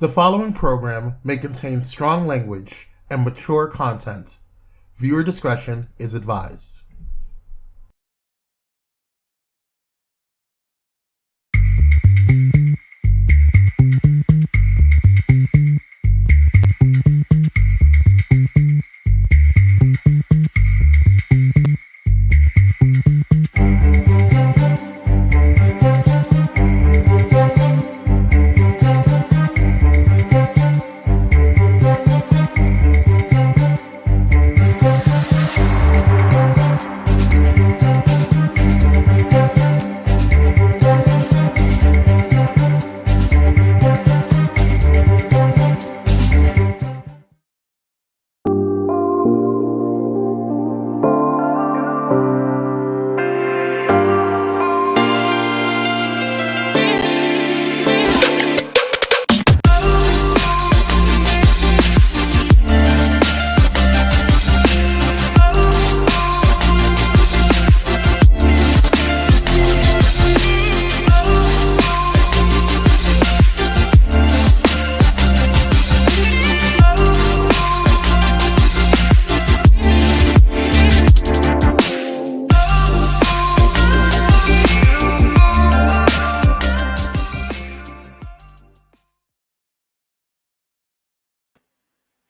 The following program may contain strong language and mature content. Viewer discretion is advised.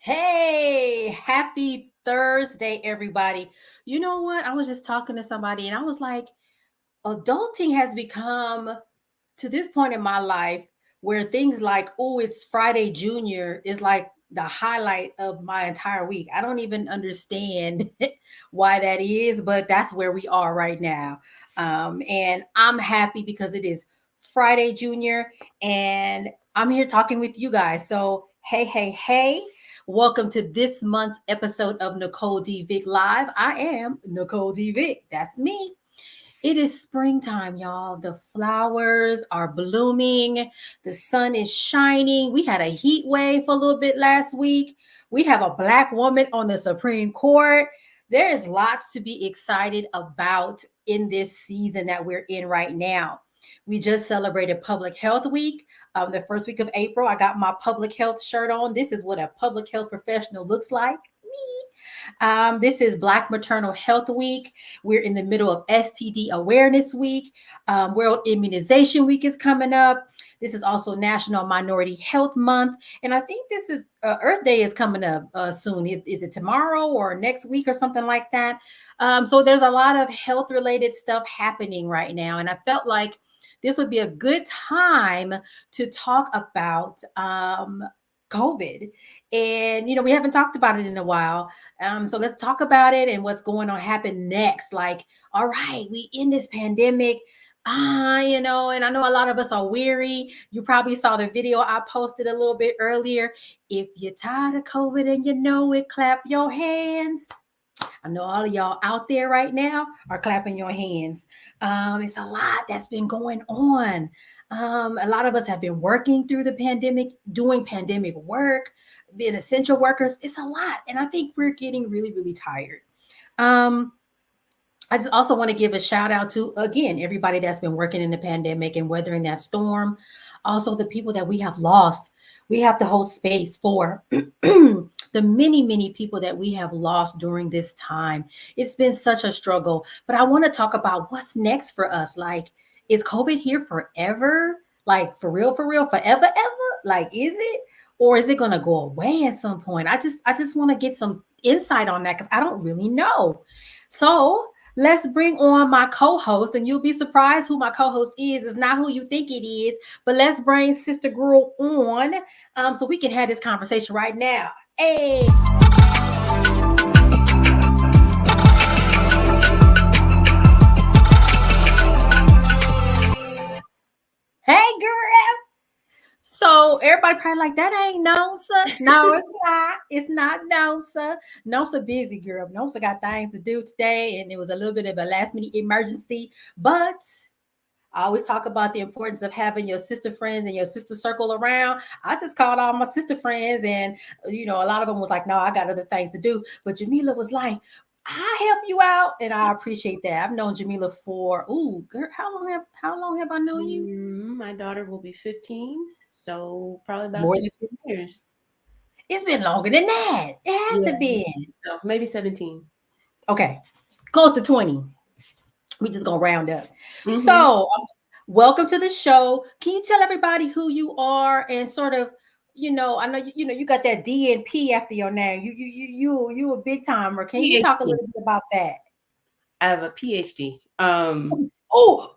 Hey, happy Thursday, everybody. You know what? I was just talking to somebody and I was like, adulting has become to this point in my life where things like, oh, it's Friday Junior is like the highlight of my entire week. I don't even understand why that is, but that's where we are right now. And I'm happy because it is Friday Junior and I'm here talking with you guys. So, hey. Welcome to this month's episode of Nicole D. Vick Live. I am Nicole D. Vick. That's me. It is springtime, y'all. The flowers are blooming. The sun is shining. We had a heat wave for a little bit last week. We have a Black woman on the Supreme Court. There is lots to be excited about in this season that we're in right now. We just celebrated Public Health Week. The first week of April, I got my public health shirt on. This is what a public health professional looks like. This is Black Maternal Health Week. We're in the middle of STD Awareness Week. World Immunization Week is coming up. This is also National Minority Health Month. And I think this is Earth Day is coming up soon. Is it tomorrow or next week or something like that? So there's a lot of health related stuff happening right now. And I felt like this would be a good time to talk about COVID. And, we haven't talked about it in a while. So let's talk about it and what's going on happen next. Like, all right, we in this pandemic. And I know a lot of us are weary. You probably saw the video I posted a little bit earlier. If you're tired of COVID and you know it, clap your hands. I know all of y'all out there right now are clapping your hands. It's a lot that's been going on. A lot of us have been working through the pandemic, doing pandemic work, being essential workers. It's a lot. And I think we're getting really, really tired. I just also want to give a shout out to, again, everybody that's been working in the pandemic and weathering that storm. Also, the people that we have lost. We have to hold space for the many people that we have lost during this time. It's been such a struggle, but I want to talk about what's next for us. Like, is COVID here forever? Like, for real, forever, ever? Like, is it? Or is it going to go away at some point? I just want to get some insight on that because I don't really know. So, let's bring on my co-host, and you'll be surprised who my co-host is. It's not who you think it is, but let's bring Sister Girl on so we can have this conversation right now. Hey. Hey, girl. So everybody probably like, that ain't Nosa. No, it's not. It's not Nosa. Nosa busy, girl. Nosa got things to do today, and it was a little bit of a last minute emergency. But I always talk about the importance of having your sister friends and your sister circle around. I just called all my sister friends, and a lot of them was like, "No, I got other things to do." But Jameelah was like, I help you out, and I appreciate that. I've known Jameelah for girl, how long have I known you? My daughter will be 15, so probably about More than 16 years. it's been longer than that. It has Yeah, to be. so maybe 17. Okay, close to 20. We just gonna round up. Mm-hmm. So, welcome to the show. Can you tell everybody who you are and sort of, I know you got that D and P after your name. You a big timer. Can you talk a PhD. little bit about that? I have a PhD. Oh,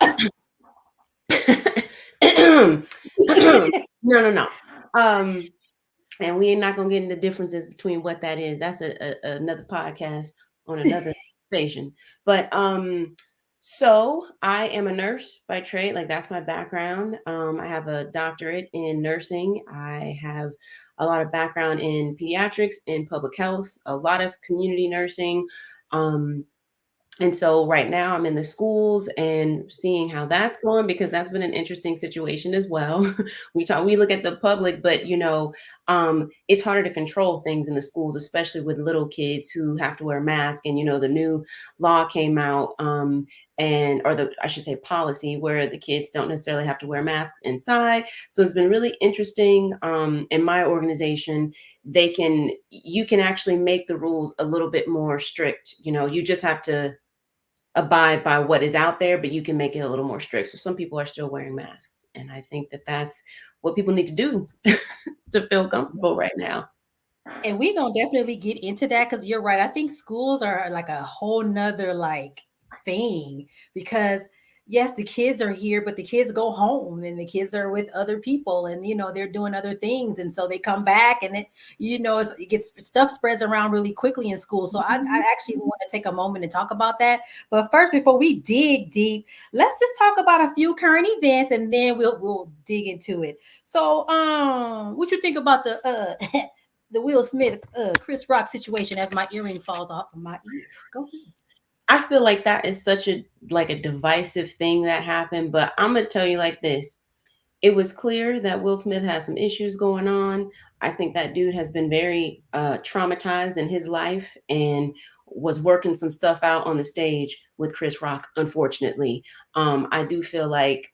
No. And we ain't not gonna get into differences between what that is. That's another podcast on another station. But so I am a nurse by trade. Like that's my background. I have a doctorate in nursing. I have a lot of background in pediatrics, in public health, a lot of community nursing. Um, and so right now I'm in the schools and seeing how that's going because that's been an interesting situation as well. We look at the public, but it's harder to control things in the schools, especially with little kids who have to wear masks. And the new law came out, and or the I should say policy where the kids don't necessarily have to wear masks inside. So it's been really interesting. In my organization, you can actually make the rules a little bit more strict. You just have to abide by what is out there, but you can make it a little more strict. So some people are still wearing masks. And I think that that's what people need to do to feel comfortable right now. and we gonna definitely get into that because you're right. I think schools are like a whole nother like thing because yes, the kids are here, but the kids go home and the kids are with other people and they're doing other things. And so they come back and it gets stuff spreads around really quickly in school. So I actually want to take a moment and talk about that. But first, before we dig deep, let's just talk about a few current events and then we'll dig into it. So what you think about the the Will Smith, Chris Rock situation as my earring falls off of my ear. Go ahead. I feel like that is such a divisive thing that happened, but I'm gonna tell you like this. It was clear that Will Smith has some issues going on. I think that dude has been very traumatized in his life and was working some stuff out on the stage with Chris Rock, unfortunately. I do feel like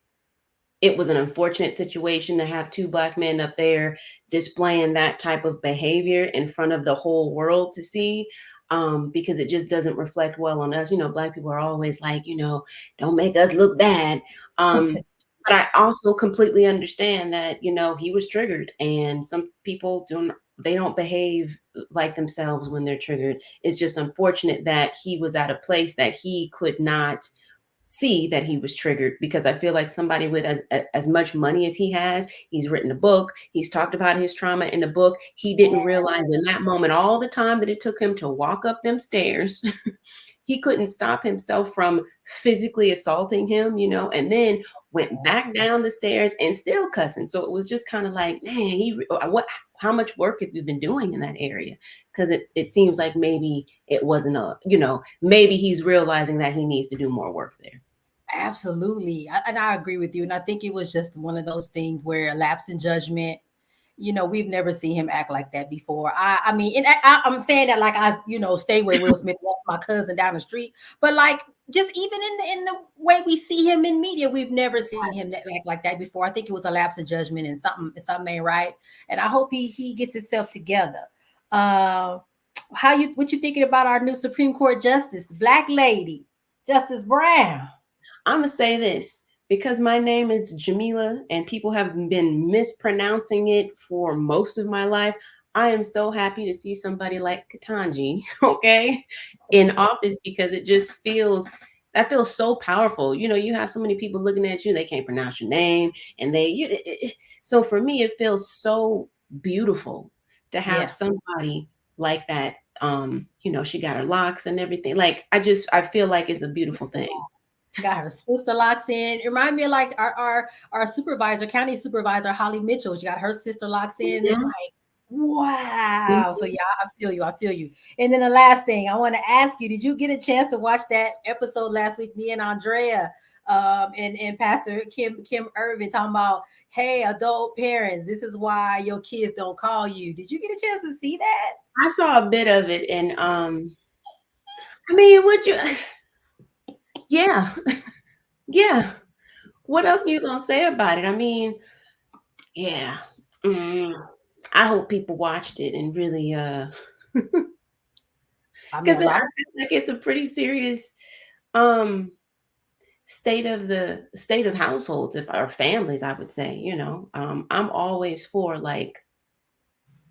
it was an unfortunate situation to have two Black men up there displaying that type of behavior in front of the whole world to see. Because it just doesn't reflect well on us. Black people are always like, don't make us look bad. But I also completely understand that, he was triggered and some people they don't behave like themselves when they're triggered. It's just unfortunate that he was at a place that he could not see that he was triggered, because I feel like somebody with as much money as he has, he's written a book, he's talked about his trauma in the book. He didn't realize in that moment all the time that it took him to walk up them stairs. He couldn't stop himself from physically assaulting him, and then went back down the stairs and still cussing. So it was just kind of like, man, how much work have you been doing in that area? Because it seems like maybe it wasn't maybe he's realizing that he needs to do more work there. Absolutely. And I agree with you. And I think it was just one of those things where a lapse in judgment. We've never seen him act like that before. I mean, and I'm saying that like I, stay with Will Smith, that's my cousin down the street. But like, just even in the way we see him in media, we've never seen him act like that before. I think it was a lapse in judgment and something ain't right. And I hope he gets himself together. What you thinking about our new Supreme Court Justice, the Black lady, Justice Brown? I'm gonna say this because my name is Jameelah and people have been mispronouncing it for most of my life. I am so happy to see somebody like Ketanji, okay, in office, because that feels so powerful. You have so many people looking at you, they can't pronounce your name, and so for me, it feels so beautiful to have somebody like that. She got her locks and everything. Like I feel like it's a beautiful thing. Got her sister locks in. It remind me of like our supervisor, county supervisor, Holly Mitchell. She got her sister locks in. It's like, wow. So yeah, I feel you. I feel you. And then the last thing I want to ask you, did you get a chance to watch that episode last week, me and Andrea? And Pastor Kim Irvin talking about, hey, adult parents, this is why your kids don't call you. Did you get a chance to see that? I saw a bit of it, and I mean, would you? Yeah, yeah. What else are you gonna say about it? I mean, yeah. Mm, I hope people watched it and really, I mean, because a I lot of feel like it's a pretty serious, um, state of households, if or families, I would say. I'm always for like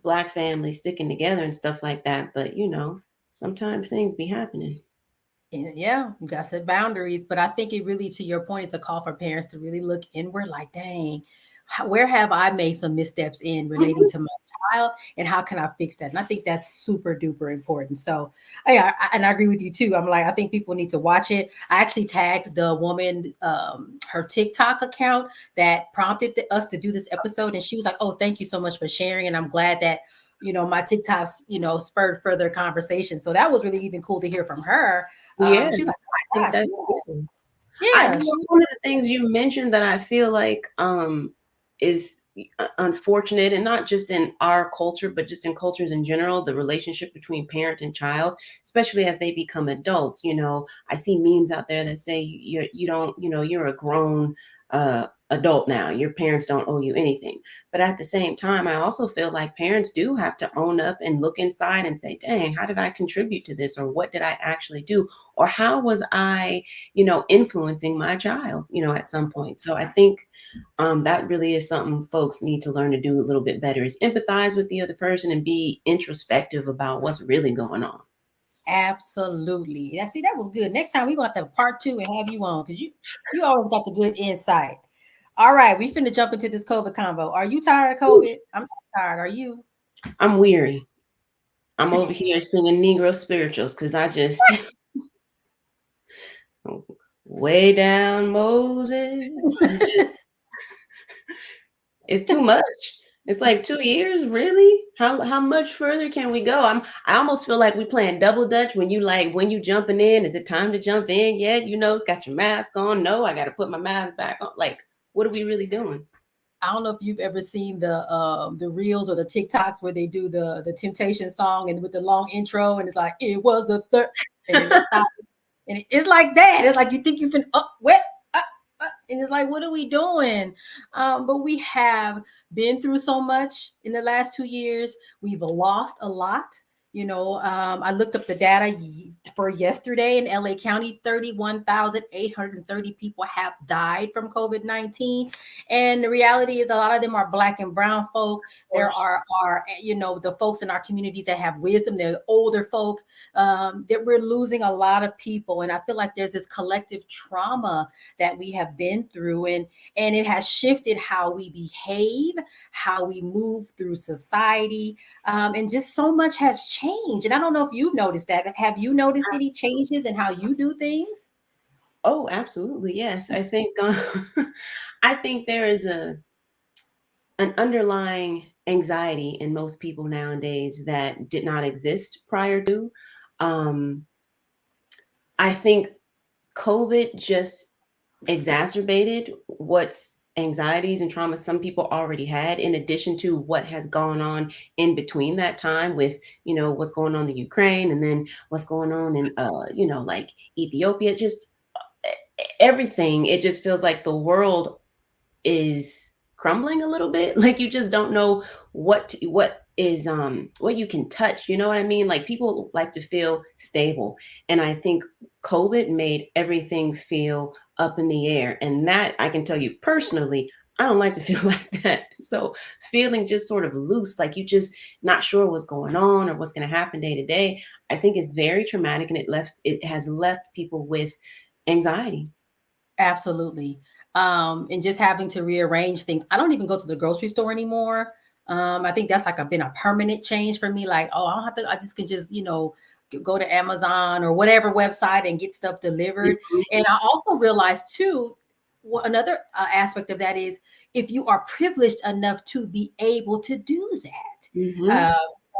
Black families sticking together and stuff like that, but sometimes things be happening. yeah, you got to set boundaries. But I think it really, to your point, it's a call for parents to really look inward, like, dang, where have I made some missteps in relating Mhm. to my child, and how can I fix that? And I think that's super duper important. So, yeah, and I agree with you too. I'm like, I think people need to watch it. I actually tagged the woman, her TikTok account that prompted us to do this episode, and she was like, "Oh, thank you so much for sharing," and I'm glad that my TikToks spurred further conversation. So that was really even cool to hear from her. Yeah, She was like, I "Oh my think gosh, that's cool. yeah." One of the things you mentioned that I feel like is unfortunate, and not just in our culture, but just in cultures in general, the relationship between parent and child, especially as they become adults. I see memes out there that say you don't, you're a grown adult now. Your parents don't owe you anything. But at the same time, I also feel like parents do have to own up and look inside and say, dang, how did I contribute to this? Or what did I actually do? Or how was I influencing my child, at some point. So I think that really is something folks need to learn to do a little bit better, is empathize with the other person and be introspective about what's really going on. Absolutely. Yeah, see, that was good. Next time we're gonna have to have part two and have you on, because you always got the good insight. All right, we finna jump into this COVID convo. Are you tired of Ooh, COVID? I'm tired. Are you? I'm weary. I'm over here singing Negro spirituals because I just way down Moses. It's too much. It's like 2 years, really? How much further can we go? I almost feel like we playing double dutch when you jumping in, is it time to jump in yet? Got your mask on. No, I gotta put my mask back on. Like, what are we really doing? I don't know if you've ever seen the reels or the TikToks where they do the Temptation song and with the long intro, and it's like it was the third, and then they stop, and it's like that. It's like you think you can wet. And it's like, what are we doing? But we have been through so much in the last 2 years. We've lost a lot. I looked up the data for yesterday in LA County. 31,830 people have died from COVID-19, and the reality is a lot of them are Black and brown folk. Of There course. are the folks in our communities that have wisdom. They're older folk. That we're losing a lot of people, and I feel like there's this collective trauma that we have been through, and it has shifted how we behave, how we move through society, and just so much has changed. And I don't know if you've noticed that. Have you noticed any changes in how you do things? Oh, absolutely. Yes. I think I think there is an underlying anxiety in most people nowadays that did not exist prior to. Um, I think COVID just exacerbated what's anxieties and traumas some people already had, in addition to what has gone on in between that time with what's going on in Ukraine, and then what's going on in like Ethiopia. Just everything. It just feels like the world is crumbling a little bit. Like, you just don't know what you can touch. You know what I mean? Like, people like to feel stable, and I think COVID made everything feel up in the air, and that, I can tell you personally, I don't like to feel like that. So feeling just sort of loose, like you just not sure what's going on or what's going to happen day to day, I think is very traumatic, and it has left people with anxiety. Absolutely. And just having to rearrange things. I don't even go to the grocery store anymore. I think that's like been a permanent change for me. Like, oh, I don't have to, I just can just, go to Amazon or whatever website and get stuff delivered. And I also realized too, another aspect of that is if you are privileged enough to be able to do that. Mhm.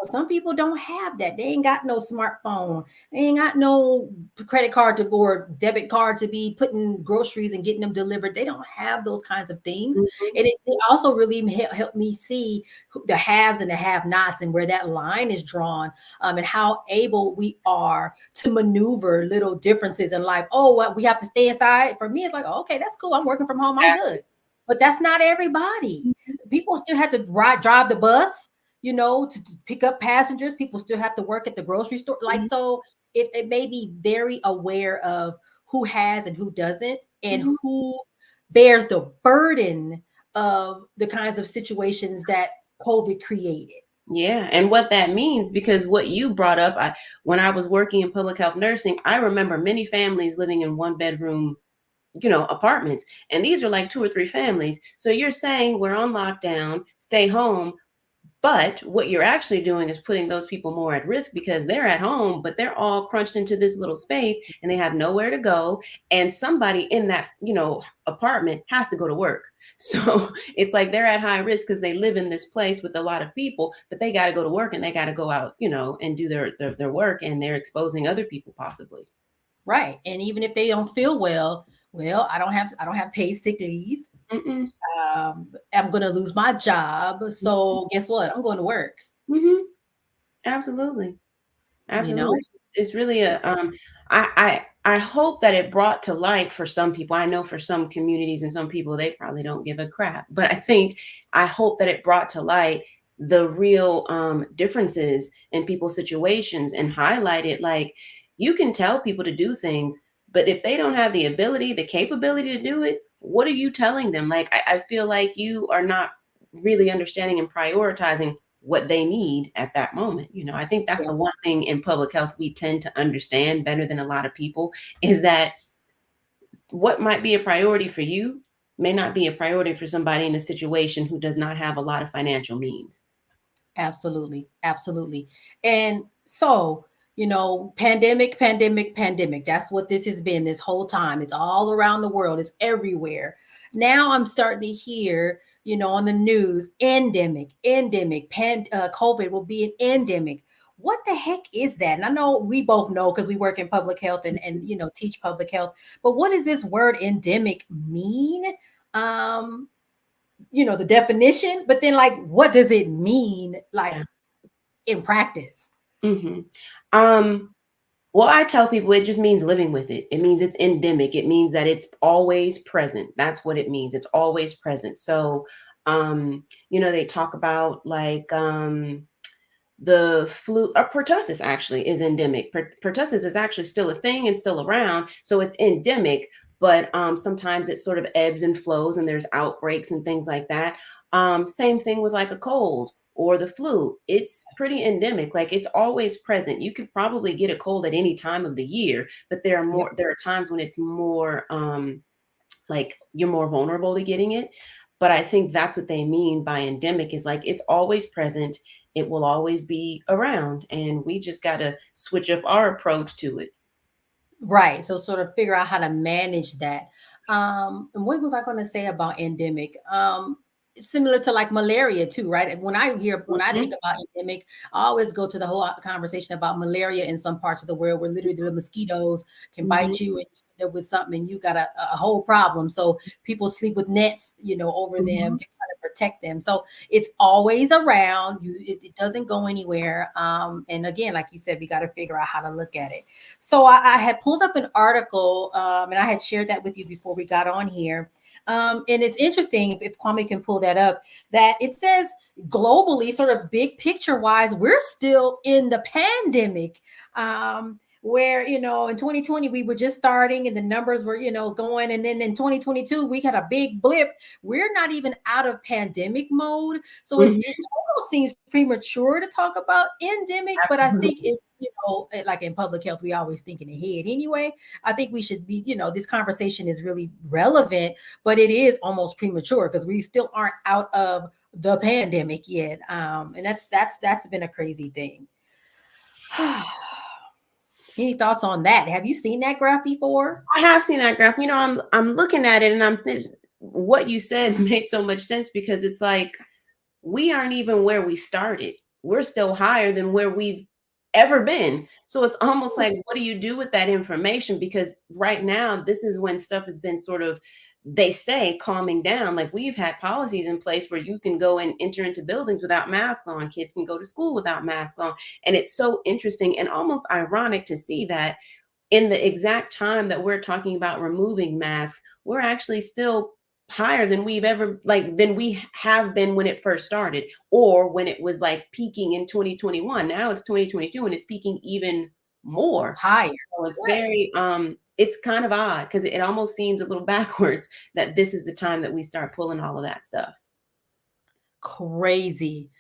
Some people don't have that. They ain't got no smartphone. They ain't got no credit card to or debit card to be putting groceries and getting them delivered. They don't have those kinds of things. Mhm. And it also really helped me see the haves and the have-nots and where that line is drawn, and how able we are to maneuver little differences in life. Oh, well, we have to stay inside. For me, it's like, oh, okay, that's cool. I'm working from home. I'm good. But that's not everybody. People still have to drive the bus, to pick up passengers. People still have to work at the grocery store. Like, Mhm. so it may be very aware of who has and who doesn't, and Mhm. who bears the burden of the kinds of situations that COVID created. Yeah, and what that means, because what you brought up, when I was working in public health nursing, I remember many families living in one bedroom, apartments, and these are like two or three families. So you're saying we're on lockdown, stay home, but what you're actually doing is putting those people more at risk because they're at home, but they're all crunched into this little space and they have nowhere to go. And somebody in that, apartment has to go to work. So it's like they're at high risk because they live in this place with a lot of people, but they got to go to work and they got to go out, and do their work, and they're exposing other people possibly. Right. And even if they don't feel well, I don't have paid sick leave. Mm-mm. I'm going to lose my job. So guess what? I'm going to work. Mm-hmm. Absolutely. You know, Absolutely. It's really it's I hope that it brought to light for some people. I know for some communities and some people, they probably don't give a crap. But I hope that it brought to light the real differences in people's situations and highlighted, like, you can tell people to do things, but if they don't have the ability, the capability to do it, what are you telling them? Like, I feel like you are not really understanding and prioritizing what they need at that moment. I think that's yeah, the one thing in public health we tend to understand better than a lot of people, is that what might be a priority for you may not be a priority for somebody in a situation who does not have a lot of financial means. absolutely. Absolutely. And so, pandemic. That's what this has been this whole time. It's all around the world, it's everywhere. Now I'm starting to hear, on the news, COVID will be an endemic. What the heck is that? And I know we both know because we work in public health and teach public health. But what does this word endemic mean? Um, the definition, but then, like, what does it mean, like, Yeah. in practice? Hmm. Well, I tell people it just means living with it. It means it's endemic. It means that it's always present. That's what it means. It's always present. So, they talk about, like, the flu, or pertussis actually is endemic. Pertussis is actually still a thing and still around, so it's endemic. But sometimes it sort of ebbs and flows, and there's outbreaks and things like that. Same thing with like a cold or the flu. It's pretty endemic. Like, it's always present. You could probably get a cold at any time of the year, but Yep. there are times when it's more like, you're more vulnerable to getting it. But I think that's what they mean by endemic, is like, it's always present, it will always be around, and we just got to switch up our approach to it. Right. So sort of figure out how to manage that. And what was I going to say about endemic? Similar to like malaria too, right? When I think Mhm. about endemic, I always go to the whole conversation about malaria in some parts of the world where literally the mosquitoes can Mhm. bite you and you end up with something and you got a whole problem. So people sleep with nets, over them Mhm. to kind of protect them. So it's always around you. It doesn't go anywhere. And again, like you said, we got to figure out how to look at it. So I had pulled up an article, and I had shared that with you before we got on here. And it's interesting, if Kwame can pull that up, that it says globally, sort of big picture wise, we're still in the pandemic. Where, in 2020, we were just starting and the numbers were, going. And then in 2022, we had a big blip. We're not even out of pandemic mode. So Mhm. it almost seems premature to talk about endemic, but I think Absolutely. like in public health, we always thinking ahead anyway. I think we should be, this conversation is really relevant, but it is almost premature because we still aren't out of the pandemic yet. And that's been a crazy thing. Any thoughts on that? Have you seen that graph before? I have seen that graph. I'm looking at it, and what you said made so much sense, because it's like, we aren't even where we started. we're still higher than where we've ever been. So it's almost like, what do you do with that information? Because right now, this is when stuff has been sort of, they say, calming down. Like, we've had policies in place where you can go and enter into buildings without masks on. Kids can go to school without masks on. And it's so interesting and almost ironic to see that in the exact time that we're talking about removing masks, we're actually still higher than we've ever, like, than we have been when it first started, or when it was like peaking in 2021. Now it's 2022 and it's peaking even more. Higher. So it's very it's kind of odd, because it almost seems a little backwards that this is the time that we start pulling all of that stuff. Crazy.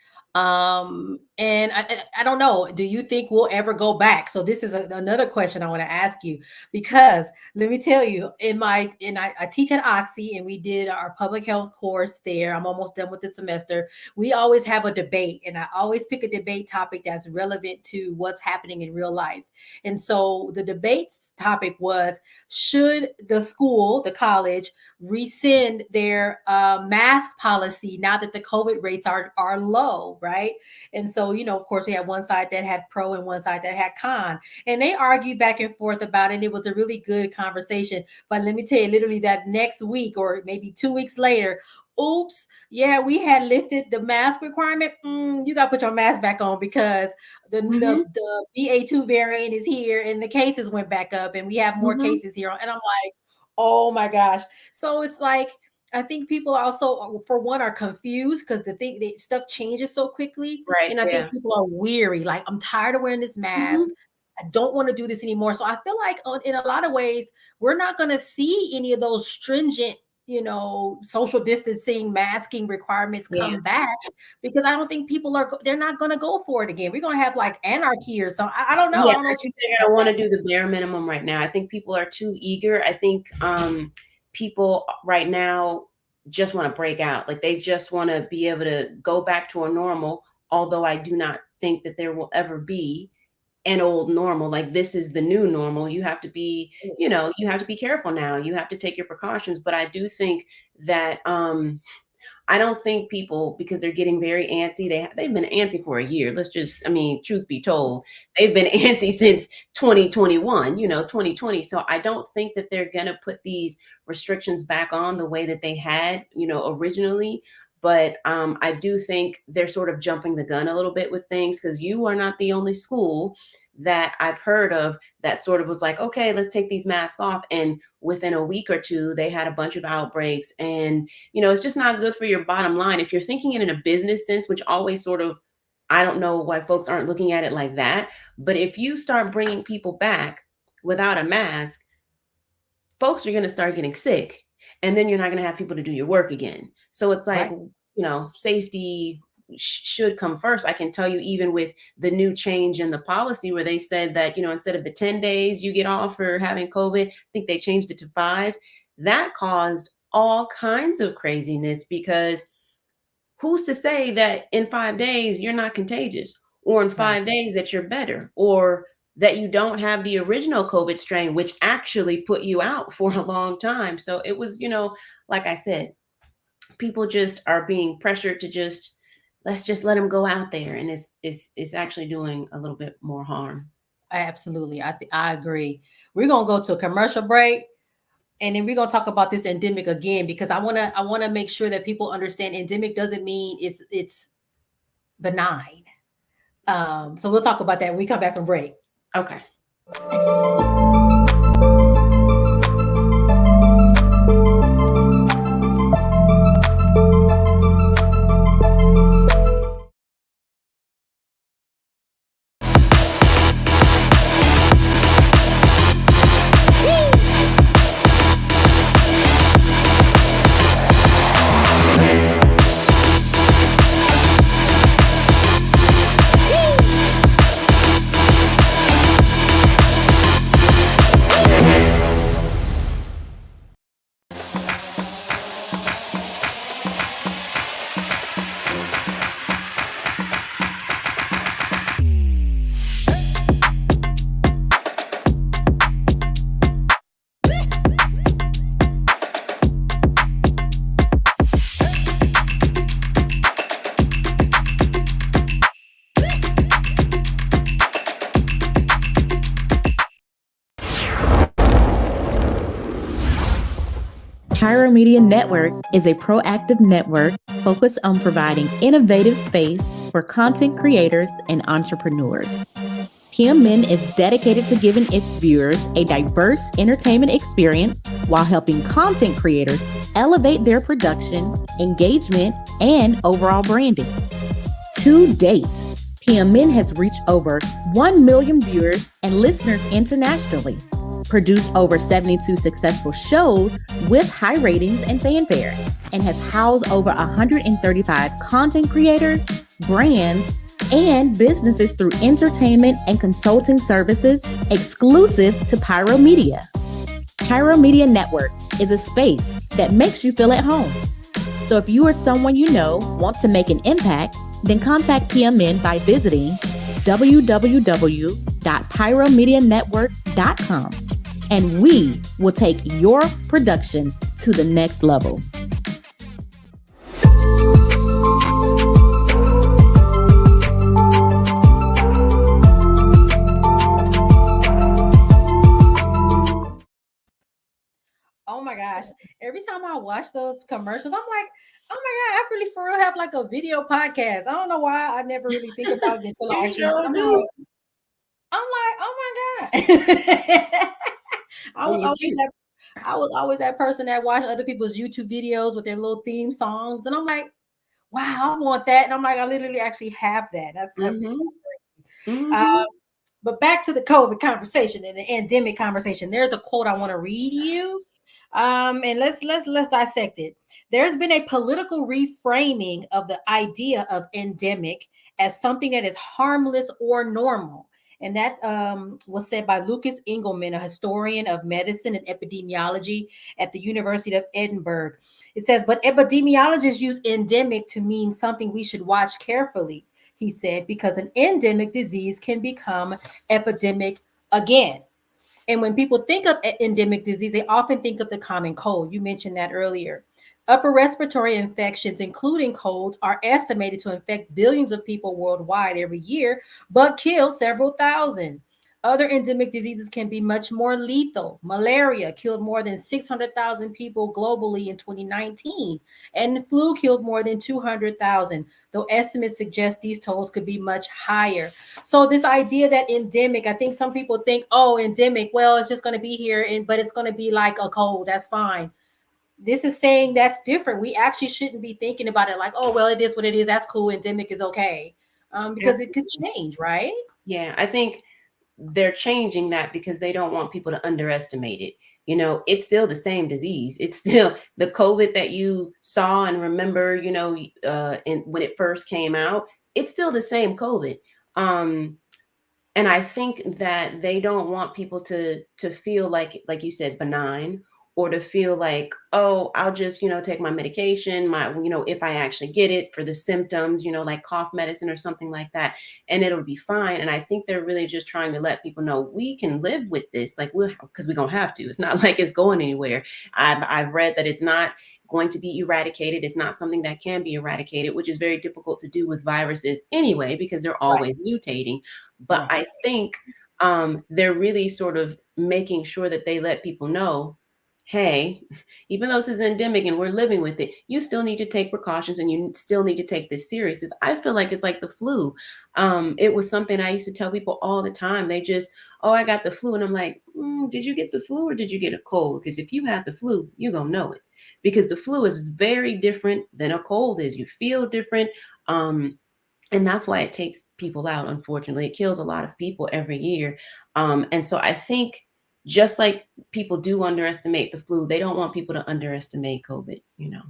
And I don't know, do you think we'll ever go back? So this is another question I want to ask you, because let me tell you, I teach at Oxy, and we did our public health course there. I'm almost done with the semester. We always have a debate, and I always pick a debate topic that's relevant to what's happening in real life. And so the debate topic was, should the college rescind their mask policy now that the COVID rates are low, right? And so, of course, we had one side that had pro and one side that had con, and they argued back and forth about it. And it was a really good conversation. But let me tell you, literally that next week, or maybe 2 weeks later, oops, yeah, we had lifted the mask requirement. You got to put your mask back on, because the BA2 variant is here, and the cases went back up, and we have more cases here. And I'm like, oh my gosh. So it's like, I think people also, for one, are confused because the stuff changes so quickly. Right. And I think people are weary. Like, I'm tired of wearing this mask. I don't want to do this anymore. So I feel like in a lot of ways, we're not going to see any of those stringent, social distancing, masking requirements come back, because I don't think they're not going to go for it again. We're going to have like anarchy or something. I don't know. Yeah, I don't know I think they're going to want to do the bare minimum right now. I think people are too eager. I think people right now just want to break out. Like, they just want to be able to go back to a normal, although I do not think that there will ever be an old normal. Like, this is the new normal. You have to be, you have to be careful now. You have to take your precautions. But I do think that I don't think people, because they're getting very antsy, they've been antsy for a year. Truth be told, they've been antsy since 2021, 2020. So I don't think that they're going to put these restrictions back on the way that they had, originally. But I do think they're sort of jumping the gun a little bit with things, because you are not the only school that I've heard of that sort of was like, okay, let's take these masks off. And within a week or two, they had a bunch of outbreaks. And, it's just not good for your bottom line. If you're thinking it in a business sense, which always sort of, I don't know why folks aren't looking at it like that. But if you start bringing people back without a mask, folks are going to start getting sick. And then you're not going to have people to do your work again. So it's like, safety should come first. I can tell you, even with the new change in the policy where they said that, instead of the 10 days you get off for having COVID, I think they changed it to 5. That caused all kinds of craziness, because who's to say that in 5 days you're not contagious, or in 5 days that you're better, or that you don't have the original COVID strain, which actually put you out for a long time. So it was, like I said, people just are being pressured to let's just let them go out there. And it's actually doing a little bit more harm. Absolutely. I agree. We're going to go to a commercial break, and then we're going to talk about this endemic again, because I want to make sure that people understand endemic doesn't mean it's benign. So we'll talk about that when we come back from break. Okay. Pyro Media Network is a proactive network focused on providing innovative space for content creators and entrepreneurs. PMN is dedicated to giving its viewers a diverse entertainment experience while helping content creators elevate their production, engagement, and overall branding. To date, PMN has reached over 1 million viewers and listeners internationally, produced over 72 successful shows with high ratings and fanfare, and has housed over 135 content creators, brands, and businesses through entertainment and consulting services exclusive to Pyro Media. Pyro Media Network is a space that makes you feel at home. So if you or someone you know wants to make an impact, then contact PMN by visiting www.pyromedianetwork.com, and we will take your production to the next level. Oh my gosh. Every time I watch those commercials, I'm like, oh my God, I really for real have like a video podcast. I don't know why I never really think about it until I actually I'm like, oh my God. I was always that person that watched other people's YouTube videos with their little theme songs. And I'm like, wow, I want that. And I'm like, I literally actually have that. That's so great. But back to the COVID conversation and the endemic conversation. There's a quote I want to read you. And let's dissect it. There's been a political reframing of the idea of endemic as something that is harmless or normal. And that was said by Lucas Engelman, a historian of medicine and epidemiology at the University of Edinburgh. It says, but epidemiologists use endemic to mean something we should watch carefully, he said, because an endemic disease can become epidemic again. And when people think of endemic disease, they often think of the common cold. You mentioned that earlier. Upper respiratory infections, including colds, are estimated to infect billions of people worldwide every year, but kill several thousand. Other endemic diseases can be much more lethal. Malaria killed more than 600,000 people globally in 2019, and the flu killed more than 200,000, though estimates suggest these totals could be much higher. So this idea that endemic, I think some people think, oh, endemic, well, it's just going to be here, but it's going to be like a cold. That's fine. This is saying that's different. We actually shouldn't be thinking about it like, oh, well, it is what it is. That's cool. Endemic is okay. Because it could change, right? Yeah, I think they're changing that because they don't want people to underestimate it. You know, it's still the same disease. It's still the COVID that you saw and remember, you know, when it first came out, it's still the same COVID. And I think that they don't want people to feel like you said, benign, or to feel like, oh, I'll just, you know, take my medication, if I actually get it for the symptoms, you know, like cough medicine or something like that, and it'll be fine. And I think they're really just trying to let people know we can live with this, like because we're going to have to. It's not like it's going anywhere. I've read that it's not going to be eradicated. It's not something that can be eradicated, which is very difficult to do with viruses anyway, because they're always mutating. But I think they're really sort of making sure that they let people know, hey, even though this is endemic and we're living with it, you still need to take precautions and you still need to take this serious. I feel like it's like the flu. It was something I used to tell people all the time. They just, oh, I got the flu. And I'm like, did you get the flu or did you get a cold? Because if you have the flu, you're going to know it. Because the flu is very different than a cold is. You feel different. And that's why it takes people out, unfortunately. It kills a lot of people every year. And so I think, just like people do underestimate the flu, they don't want people to underestimate COVID, you know.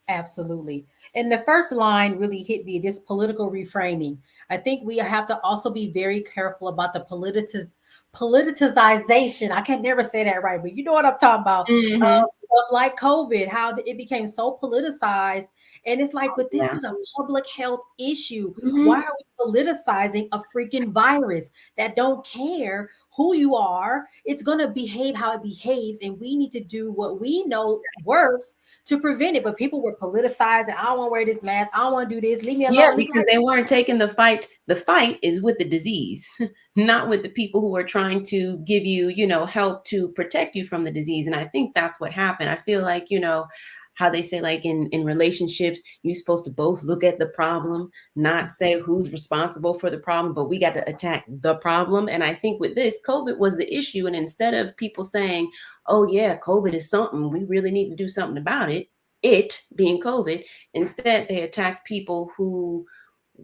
Absolutely. And the first line really hit me, this political reframing. I think we have to also be very careful about the politicization. I can never say that right, but you know what I'm talking about. Stuff like COVID, how it became so politicized. And it's like, but this is a public health issue. Why are we politicizing a freaking virus that don't care who you are? It's going to behave how it behaves. And we need to do what we know works to prevent it. But people were politicizing. I don't want to wear this mask. I don't want to do this. Leave me alone. Yeah, because they weren't taking the fight. The fight is with the disease. not with the people who are trying to give you, help to protect you from the disease. And I think that's what happened. I feel like, how they say, like in relationships, you're supposed to both look at the problem, not say who's responsible for the problem, but we got to attack the problem. And I think with this, COVID was the issue. And instead of people saying, oh yeah, COVID is something, we really need to do something about it being COVID, instead they attacked people who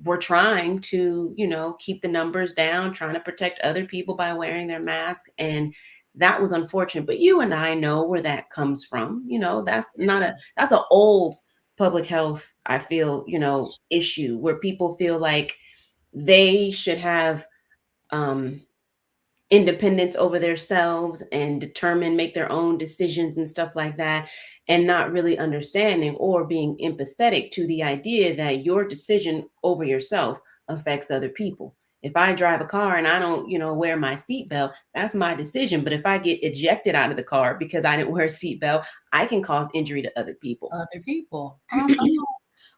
were trying to, keep the numbers down, trying to protect other people by wearing their mask. And that was unfortunate. But you and I know where that comes from. That's that's an old public health, I feel, issue where people feel like they should have independence over themselves and make their own decisions and stuff like that, and not really understanding or being empathetic to the idea that your decision over yourself affects other people. If I drive a car and I don't, wear my seatbelt, that's my decision. But if I get ejected out of the car because I didn't wear a seatbelt, I can cause injury to other people.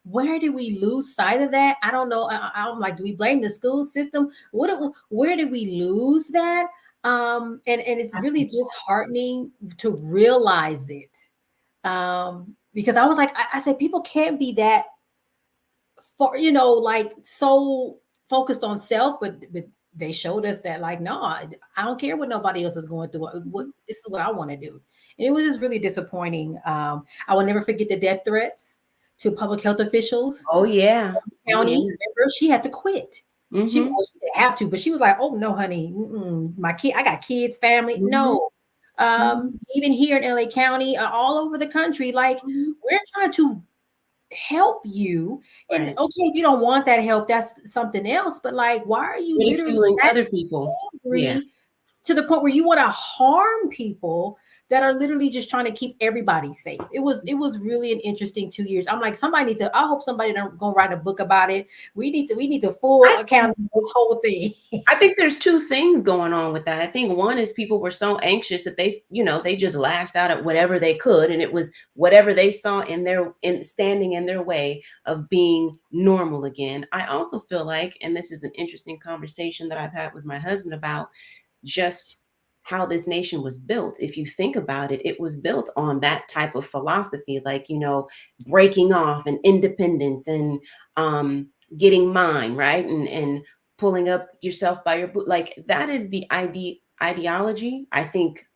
Where do we lose sight of that? I don't know. I'm like, do we blame the school system? Where did we lose that? And it's really disheartening to realize it. Because I was like, I said, people can't be that like so focused on self, but they showed us that, like, no, I don't care what nobody else is going through. This is what I want to do. And it was just really disappointing. I will never forget the death threats to public health officials. Oh yeah. County, remember, she had to quit. She didn't have to, but she was like, oh no, honey, my kid, I got kids, family. No. Even here in LA County, all over the country, like, we're trying to help you. And okay, if you don't want that help, that's something else. But like, why are you literally other people to the point where you want to harm people that are literally just trying to keep everybody safe? It was really an interesting 2 years. I'm like, I hope somebody don't go write a book about it. We need to full account of this whole thing. I think there's two things going on with that. I think one is people were so anxious that they just lashed out at whatever they could, and it was whatever they saw standing in their way of being normal again. I also feel like, and this is an interesting conversation that I've had with my husband about just how this nation was built. If you think about it, it was built on that type of philosophy, like, breaking off and independence and getting mine, right? And pulling up yourself by your boot. Like, that is the ideology, I think,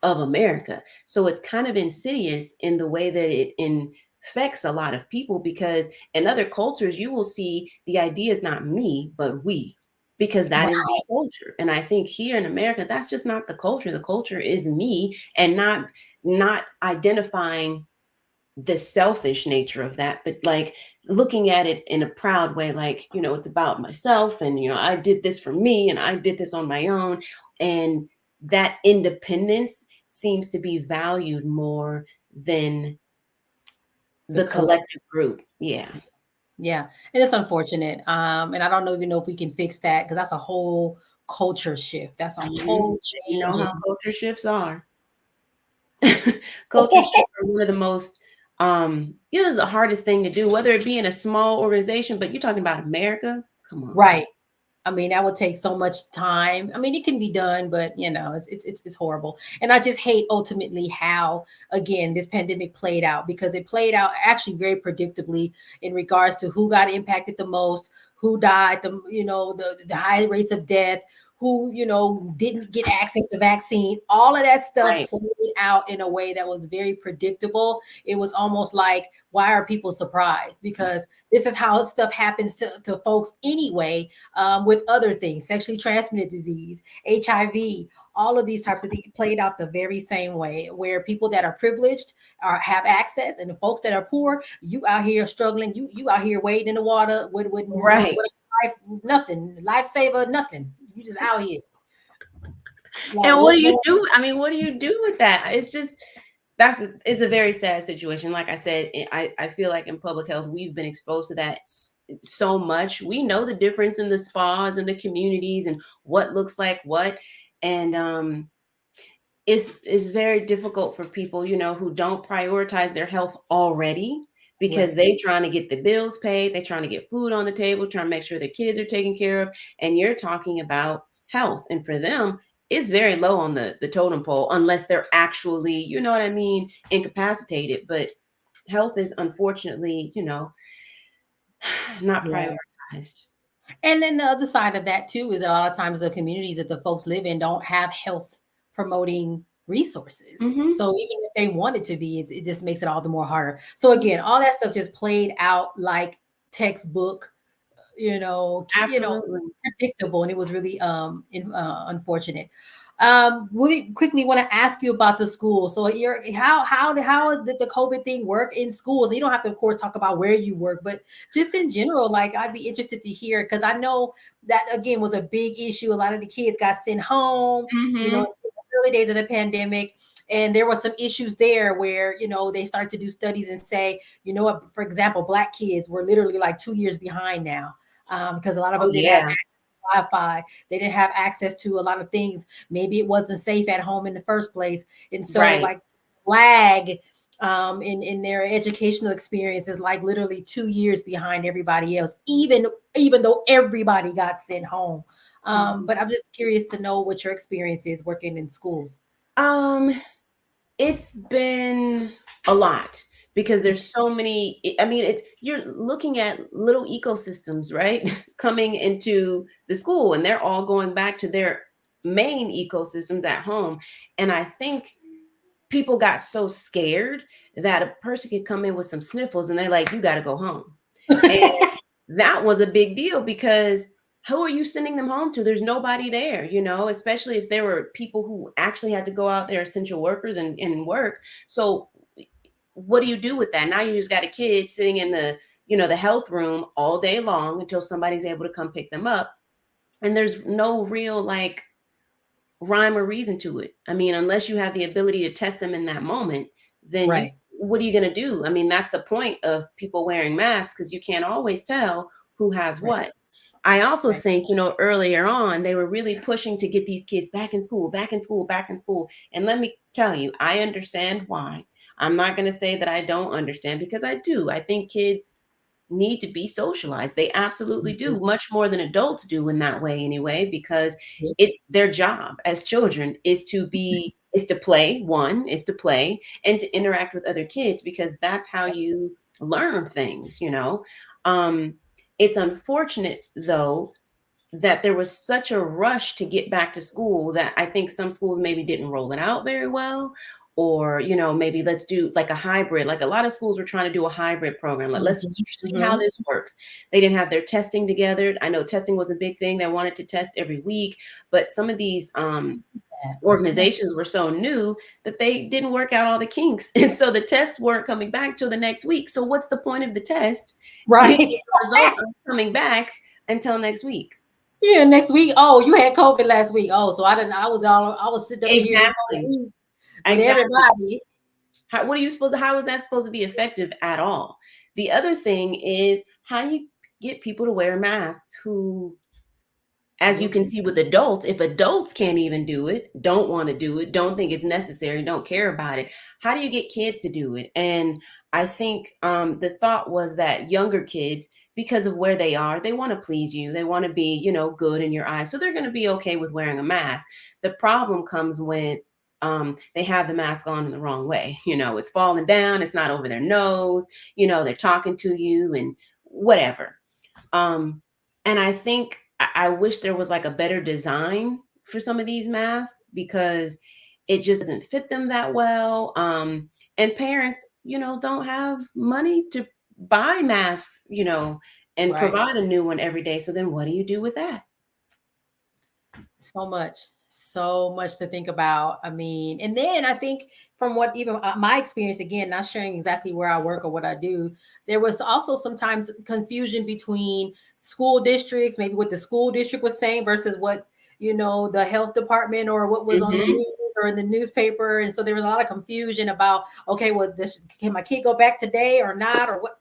of America. So it's kind of insidious in the way that it infects a lot of people, because in other cultures, you will see the idea is not me, but we. Because that is the culture. And I think here in America, that's just not the culture. The culture is me, and not identifying the selfish nature of that, but like looking at it in a proud way, like, it's about myself, and, I did this for me, and I did this on my own. And that independence seems to be valued more than the collective group. Yeah. Yeah, and it's unfortunate. And I don't even know if we can fix that, because that's a whole culture shift. That's a whole change. You know how culture shifts are. Culture shifts are one of the most, the hardest thing to do, whether it be in a small organization, but you're talking about America. Come on. Right. I mean, that would take so much time. I mean, it can be done, but it's horrible. And I just hate ultimately how, again, this pandemic played out, because it played out actually very predictably in regards to who got impacted the most, who died, the high rates of death, who, didn't get access to vaccine. All of that stuff played out in a way that was very predictable. It was almost like, why are people surprised? Because this is how stuff happens to folks anyway, with other things, sexually transmitted disease, HIV, all of these types of things played out the very same way, where people that are privileged have access, and the folks that are poor, you out here struggling, you out here wading in the water with life, nothing, lifesaver, nothing. You just out here. Like, and what do you do? I mean, what do you do with that? It's just, it's a very sad situation. Like I said, I feel like in public health, we've been exposed to that so much. We know the difference in the spas and the communities and what looks like what. And it's very difficult for people, who don't prioritize their health already, because they trying to get the bills paid. They're trying to get food on the table, trying to make sure their kids are taken care of. And you're talking about health. And for them, it's very low on the totem pole unless they're actually, you know what I mean, incapacitated. But health is unfortunately, not Yeah. prioritized. And then the other side of that too is a lot of times the communities that the folks live in don't have health promoting resources. Mhm. So even if they want it to be, it just makes it all the more harder. So again, all that stuff just played out like textbook, Absolutely. predictable, and it was really unfortunate. Really quickly want to ask you about the school. So how is the COVID thing work in schools? You don't have to, of course, talk about where you work, but just in general, like I'd be interested to hear, because I know that again was a big issue. A lot of the kids got sent home, Mhm. in the early days of the pandemic. And there were some issues there where, they started to do studies and say, what, for example, Black kids were literally like 2 years behind now, because a lot of them didn't have Yeah. Wi-Fi. They didn't have access to a lot of things. Maybe it wasn't safe at home in the first place. And so Right. like lag in their educational experience is like literally 2 years behind everybody else, even though everybody got sent home. But I'm just curious to know what your experience is working in schools. It's been a lot because there's so many. I mean, you're looking at little ecosystems, right? Coming into the school, and they're all going back to their main ecosystems at home. And I think people got so scared that a person could come in with some sniffles and they're like, you got to go home. And that was a big deal because who are you sending them home to? There's nobody there, especially if there were people who actually had to go out there, essential workers, and work. So what do you do with that? Now you just got a kid sitting in the health room all day long until somebody's able to come pick them up. And there's no real like rhyme or reason to it. I mean, unless you have the ability to test them in that moment, then Right. what are you going to do? I mean, that's the point of people wearing masks, because you can't always tell who has Right. what. I also Right. think, earlier on, they were really pushing to get these kids back in school, back in school, back in school. And let me tell you, I understand why. I'm not going to say that I don't understand, because I do. I think kids need to be socialized. They absolutely do, much more than adults do in that way anyway, because Yeah. it's their job as children is to play, is to play and to interact with other kids, because that's how you learn things. It's unfortunate though that there was such a rush to get back to school that I think some schools maybe didn't roll it out very well. Or, maybe let's do like a hybrid. Like a lot of schools were trying to do a hybrid program. Like, let's see how this works. They didn't have their testing together. I know testing was a big thing. They wanted to test every week, but some of these organizations were so new that they didn't work out all the kinks. And so the tests weren't coming back till the next week. So what's the point of the test? Right. The results aren't coming back until next week. Yeah, next week. Oh, you had COVID last week. Oh, so I didn't. I was sitting up here Exactly. with everybody. How is that supposed to be effective at all? The other thing is how you get people to wear masks who, as you can see with adults, if adults can't even do it, don't want to do it, don't think it's necessary, don't care about it, how do you get kids to do it? And I think the thought was that younger kids, because of where they are, they want to please you. They want to be, good in your eyes. So they're going to be okay with wearing a mask. The problem comes when they have the mask on in the wrong way. It's falling down. It's not over their nose. They're talking to you and whatever. And I think I wish there was like a better design for some of these masks, because it just doesn't fit them that well. And parents, don't have money to buy masks, and Right. provide a new one every day. So then what do you do with that? So much to think about. I mean, and then I think from what even my experience, again, not sharing exactly where I work or what I do, there was also sometimes confusion between school districts, maybe what the school district was saying versus what, the health department or what was on the news or in the newspaper. And so there was a lot of confusion about, okay, well, can my kid go back today or not, or what?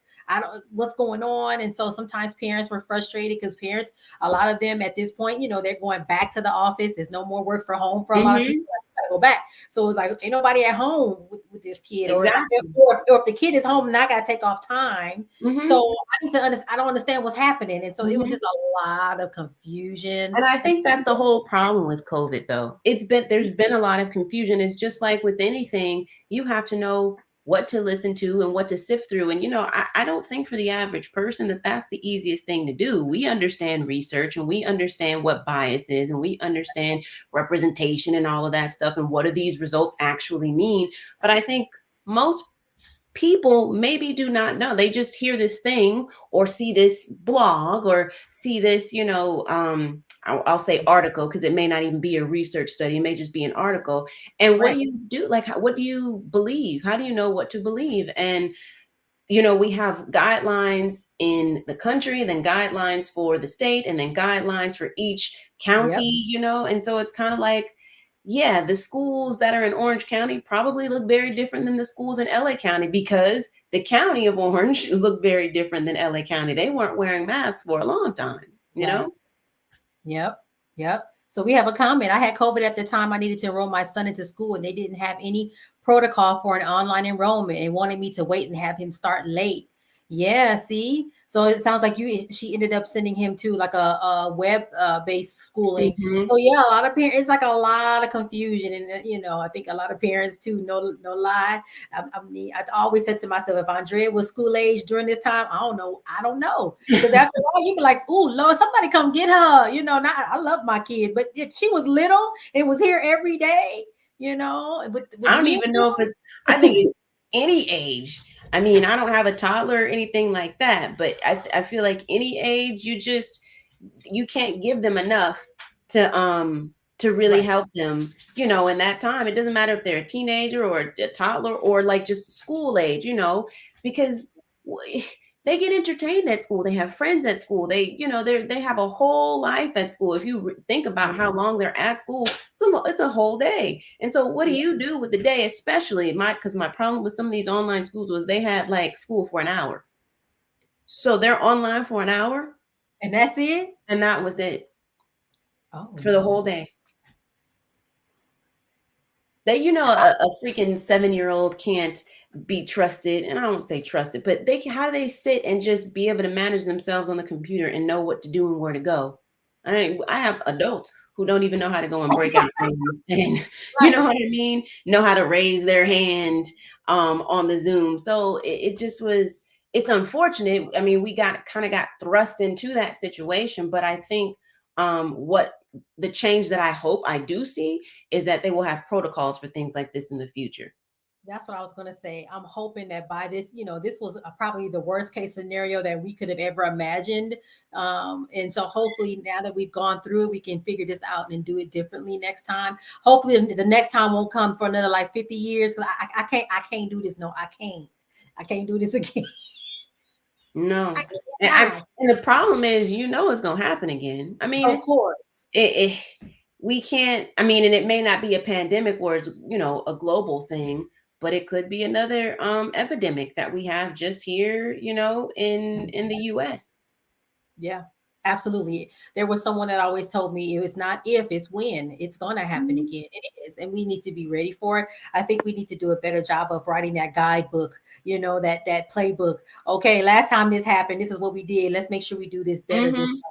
What's going on. And so sometimes parents were frustrated because parents, a lot of them at this point, they're going back to the office. There's no more work from home for a lot of people. Gotta go back. So it's like, ain't nobody at home with this kid, Exactly. or if the kid is home and I got to take off time. Mhm. So I need to understand. I don't understand what's happening, and so it was Mhm. just a lot of confusion. And I think that's the whole problem with COVID, though. There's been a lot of confusion. It's just like with anything, you have to know what to listen to and what to sift through. And, I don't think for the average person that that's the easiest thing to do. We understand research and we understand what bias is and we understand representation and all of that stuff. And what do these results actually mean? But I think most people maybe do not know. They just hear this thing or see this blog or see this, I'll say article, because it may not even be a research study. It may just be an article. And what do Right. you do? Like, what do you believe? How do you know what to believe? And we have guidelines in the country, then guidelines for the state, and then guidelines for each Yep. county, and so it's kind of like, yeah, the schools that are in Orange County probably look very different than the schools in LA County, because the county of Orange look very different than LA County. They weren't wearing masks for a long time, Right. Yep. Yep. So we have a comment. I had COVID at the time I needed to enroll my son into school, and they didn't have any protocol for an online enrollment and wanted me to wait and have him start late. Yeah, see? So it sounds like she ended up sending him to like a web based schooling. Mhm. So yeah, a lot of parents, it's like a lot of confusion. And I think a lot of parents too, no lie. I always said to myself, if Andrea was school age during this time, I don't know. Because after a while, you be like, "Ooh, Lord, somebody come get her." I love my kid, but if she was little and was here every day, with I don't me, even know if I think it's any age. I mean, I don't have a toddler or anything like that, but I feel like any age, you can't give them enough to really right, help them, in that time. It doesn't matter if they're a teenager or a toddler or like just school age, because they get entertained at school. They have friends at school. They have a whole life at school. If you think about how long they're at school, it's a whole day. And so what do yeah. you do with the day, especially because my problem with some of these online schools was they had like school for an hour. So they're online for an hour And that's it. and that was it Oh for the no. whole day. That a freaking 7-year-old can't be trusted, and I won't say trusted, but how do they sit and just be able to manage themselves on the computer and know what to do and where to go? I have adults who don't even know how to go and break out things, and you know Right. what I mean? Know how to raise their hand on the Zoom. So it just was. It's unfortunate. I mean, we got thrust into that situation, but I think what the change that I hope I do see is that they will have protocols for things like this in the future. That's what I was going to say. I'm hoping that by this, this was probably the worst case scenario that we could have ever imagined. And so hopefully now that we've gone through it, we can figure this out and do it differently next time. Hopefully the next time won't come for another like 50 years. Cause I can't do this. No, I can't do this again. No. I And, cannot. and the problem is, it's going to happen again. I Of mean, course. it, we can't, I mean, and it may not be a pandemic where it's, a global thing, but it could be another epidemic that we have just here, in the US. Yeah, absolutely. There was someone that always told me it's not if, it's when it's going to happen Mhm. again. It is. And we need to be ready for it. I think we need to do a better job of writing that guidebook, that playbook. Okay, last time this happened, this is what we did. Let's make sure we do this better this Mhm. time.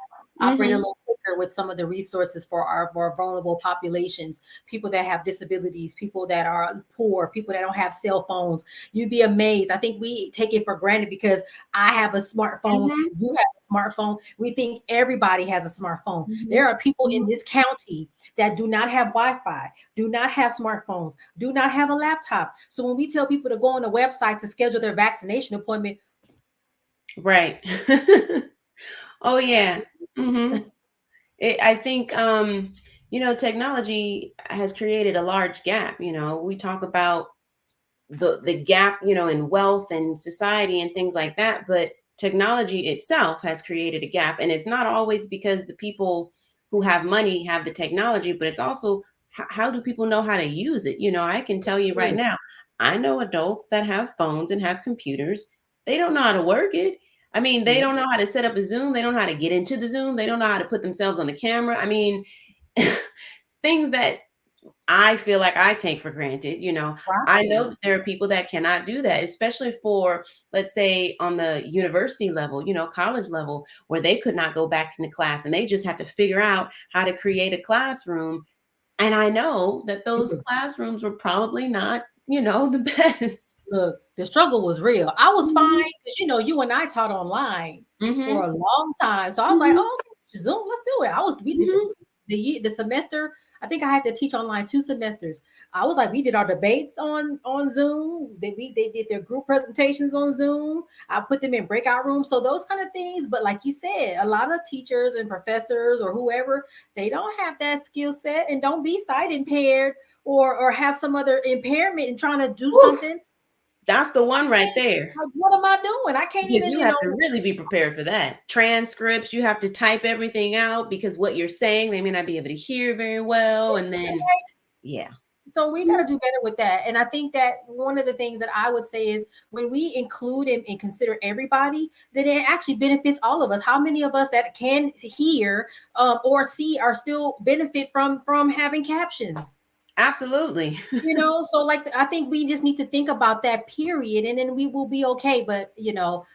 Operate a Mhm. little quicker with some of the resources for our more vulnerable populations, people that have disabilities, people that are poor, people that don't have cell phones. You'd be amazed. I think we take it for granted because I have a smartphone, Mhm. you have a smartphone. We think everybody has a smartphone. Mhm. There are people in Mhm. this county that do not have Wi-Fi, do not have smartphones, do not have a laptop. So when we tell people to go on the website to schedule their vaccination appointment, Right. Oh yeah. Mhm. I think technology has created a large gap. We talk about the gap, in wealth and society and things like that, but technology itself has created a gap, and it's not always because the people who have money have the technology, but it's also how do people know how to use it? I can tell you right now, I know adults that have phones and have computers. They don't know how to work it. I mean, they yeah, don't know how to set up a Zoom. They don't know how to get into the Zoom. They don't know how to put themselves on the camera. I mean, things that I feel like I take for granted. I know that there are people that cannot do that, especially for, let's say, on the university level, college level, where they could not go back into class and they just had to figure out how to create a classroom. And I know that those classrooms were probably not, the best. Look, the struggle was real. I was Mhm. fine because you and I taught online for Mhm. a long time. So I was like, Mhm. oh, okay, Zoom, let's do it. We did Mhm. the semester. I think I had to teach online 2 semesters. I was like, we did our debates on Zoom. They did their group presentations on Zoom. I put them in breakout rooms. So those kind of things. But like you said, a lot of teachers and professors or whoever, they don't have that skill set and don't be sight impaired or have some other impairment and trying to do Oof, something. that's the one right there. Like, what am I doing? I can't Because even, you have to really be prepared for that. Transcripts, you have to type everything out because what you're saying, they may not be able to hear very well. And then, yeah. So we got to do better with that. And I think that one of the things that I would say is when we include and consider everybody, then it actually benefits all of us. How many of us that can hear or see are still benefit from having captions? Absolutely. So like I think we just need to think about that period and then we will be okay. But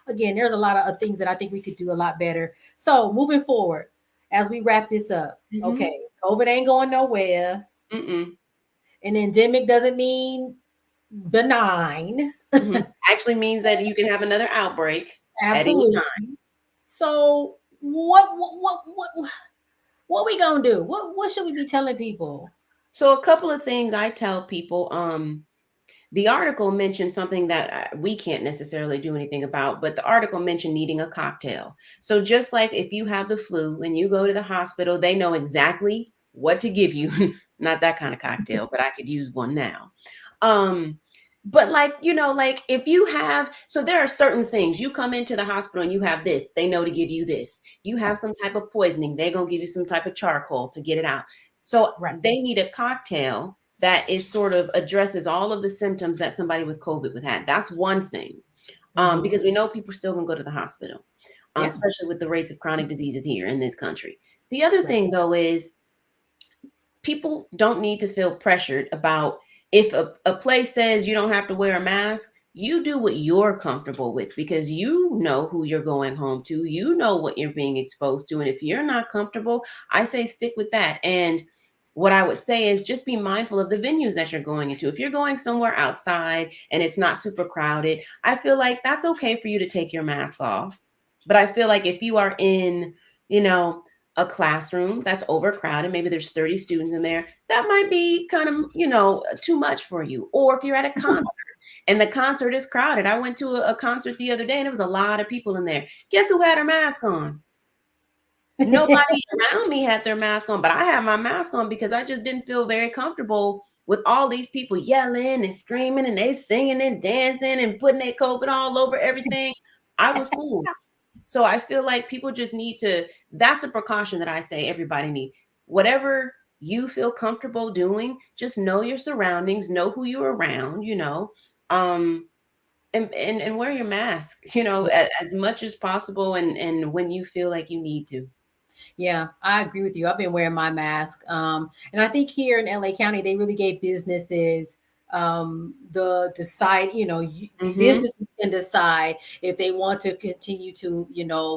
again, there's a lot of things that I think we could do a lot better. So moving forward, as we wrap this up, okay, COVID ain't going nowhere. Mm-mm. An endemic doesn't mean benign. Actually means that you can have another outbreak at any Absolutely. time. So what we gonna do? What should we be telling people? So a couple of things I tell people, the article mentioned something that we can't necessarily do anything about, but the article mentioned needing a cocktail. So just like if you have the flu and you go to the hospital, they know exactly what to give you. Not that kind of cocktail, but I could use one now. But like if you have, so there are certain things, you come into the hospital and you have this, they know to give you this. You have some type of poisoning, they're going to give you some type of charcoal to get it out. So they need a cocktail that is sort of addresses all of the symptoms that somebody with COVID would have. That's one thing. Because we know people still gonna go to the hospital, especially with the rates of chronic diseases here in this country. The other thing though is people don't need to feel pressured about if a place says you don't have to wear a mask. You do what you're comfortable with because you know who you're going home to. You know what you're being exposed to. And if you're not comfortable, I say stick with that. And what I would say is just be mindful of the venues that you're going into. If you're going somewhere outside and it's not super crowded, I feel like that's okay for you to take your mask off. But I feel like if you are in, a classroom that's overcrowded, maybe there's 30 students in there, that might be kind of, too much for you. Or if you're at a concert and the concert is crowded. I went to a concert the other day and there was a lot of people in there. Guess who had her mask on? Nobody around me had their mask on, but I had my mask on because I just didn't feel very comfortable with all these people yelling and screaming and they singing and dancing and putting their COVID all over everything. I was cool. So I feel like people just need to, that's a precaution that I say everybody needs. Whatever you feel comfortable doing, just know your surroundings, know who you're around, and wear your mask, as much as possible and when you feel like you need to. Yeah, I agree with you. I've been wearing my mask. And I think here in LA County, they really gave businesses the decide, businesses can decide if they want to continue to,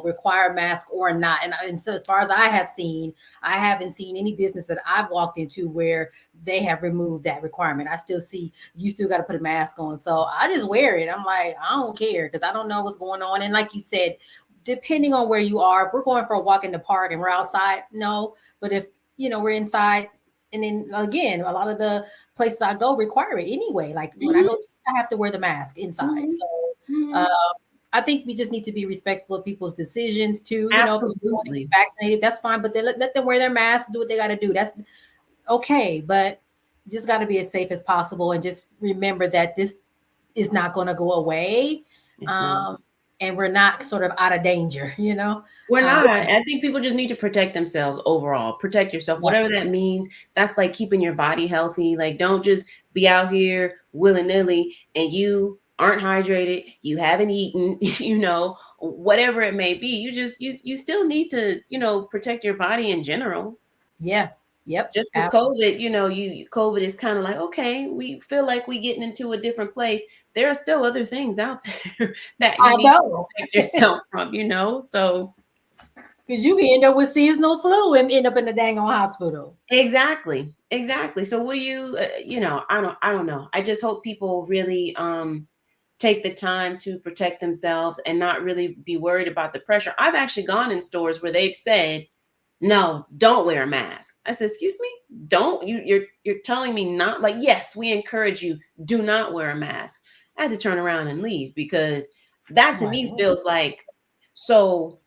require mask or not. And so as far as I have seen, I haven't seen any business that I've walked into where they have removed that requirement. I still see you still got to put a mask on. So I just wear it. I'm like, I don't care because I don't know what's going on. And like you said, depending on where you are, if we're going for a walk in the park and we're outside, no. But if we're inside, and then again, a lot of the places I go require it anyway. Like when I go, I have to wear the mask inside. So I think we just need to be respectful of people's decisions too. If people want to get vaccinated, that's fine. But let them wear their mask, do what they got to do. That's okay. But just got to be as safe as possible, and just remember that this is not going to go away. And we're not sort of out of danger, We're not. I think people just need to protect themselves overall. Protect yourself, whatever that means. That's like keeping your body healthy. Like, don't just be out here willy-nilly and you aren't hydrated, you haven't eaten, whatever it may be. You still need to, protect your body in general. Yeah. Yep. Just because COVID, COVID is kind of like, okay, we feel like we getting into a different place. There are still other things out there that you I need to know. protect yourself from, so. Because you can end up with seasonal flu and end up in the dang on hospital. Exactly. So what do you, I don't know. I just hope people really take the time to protect themselves and not really be worried about the pressure. I've actually gone in stores where they've said, no, don't wear a mask. I said, excuse me, don't. You're telling me not, like, yes, we encourage you, do not wear a mask. I had to turn around and leave because that to me feels like, so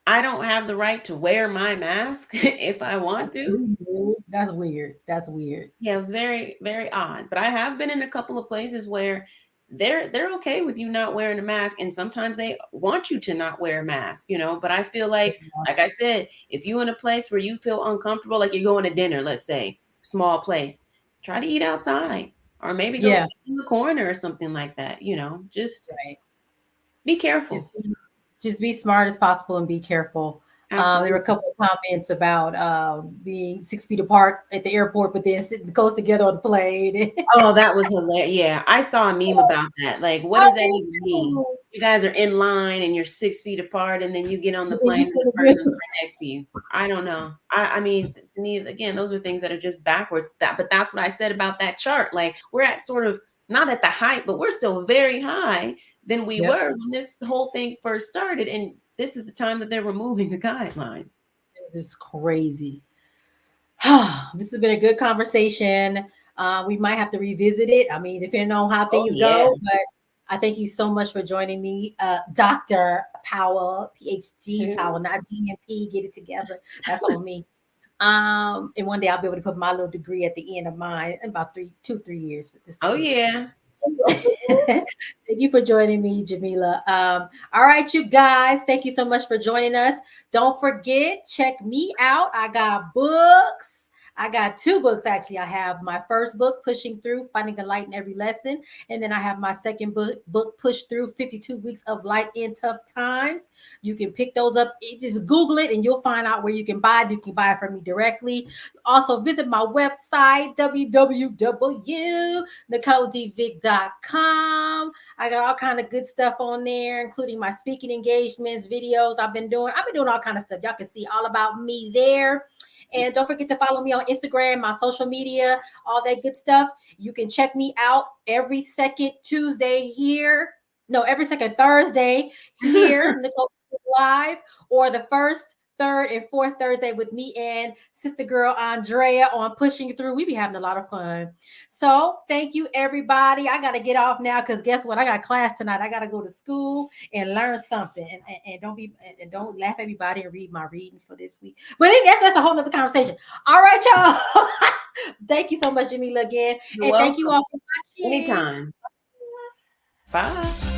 I don't have the right to wear my mask if I want to. That's weird. Yeah, it was very, very odd. But I have been in a couple of places where they're okay with you not wearing a mask, and sometimes they want you to not wear a mask, But I feel like I said, if you're in a place where you feel uncomfortable, like you're going to dinner, let's say, small place, try to eat outside, or maybe go in the corner or something like that. Just be careful. Just be smart as possible and be careful. There were a couple of comments about being 6 feet apart at the airport, but then sitting close together on the plane. Oh, that was hilarious. Yeah, I saw a meme about that. Like, what does that even mean? You guys are in line and you're 6 feet apart, and then you get on the plane and the person's right next to you. I don't know. I mean, to me, again, those are things that are just backwards. But that's what I said about that chart. Like, we're at sort of not at the height, but we're still very high than we were when this whole thing first started. And this is the time that they're removing the guidelines. It's crazy. This has been a good conversation. We might have to revisit it. I mean, depending on how things go. But I thank you so much for joining me, Dr. Powell, PhD Powell, not DMP. Get it together. That's on me. And one day I'll be able to put my little degree at the end of mine in about 3 years. With this. Yeah. Thank you for joining me, Jameelah. All right, you guys. Thank you so much for joining us. Don't forget, check me out. I got books. I got 2 books, actually. I have my first book, Pushing Through, Finding the Light in Every Lesson. And then I have my second book, Push Through, 52 Weeks of Light in Tough Times. You can pick those up. Just Google it and you'll find out where you can buy it. You can buy it from me directly. Also, visit my website, www.NicoleDVick.com. I got all kind of good stuff on there, including my speaking engagements, videos I've been doing all kind of stuff. Y'all can see all about me there. And don't forget to follow me on Instagram, my social media, all that good stuff. You can check me out every second Thursday here, Nicole Live, or the first, third, and fourth Thursday with me and sister girl Andrea on Pushing Through. We be having a lot of fun. So thank you, everybody. I got to get off now because guess what? I got class tonight. I got to go to school and learn something. And don't laugh at everybody and read my reading for this week. But that's a whole nother conversation. All right, y'all. Thank you so much, Jameelah, again. You're and welcome. Thank you all for watching. Anytime. Bye.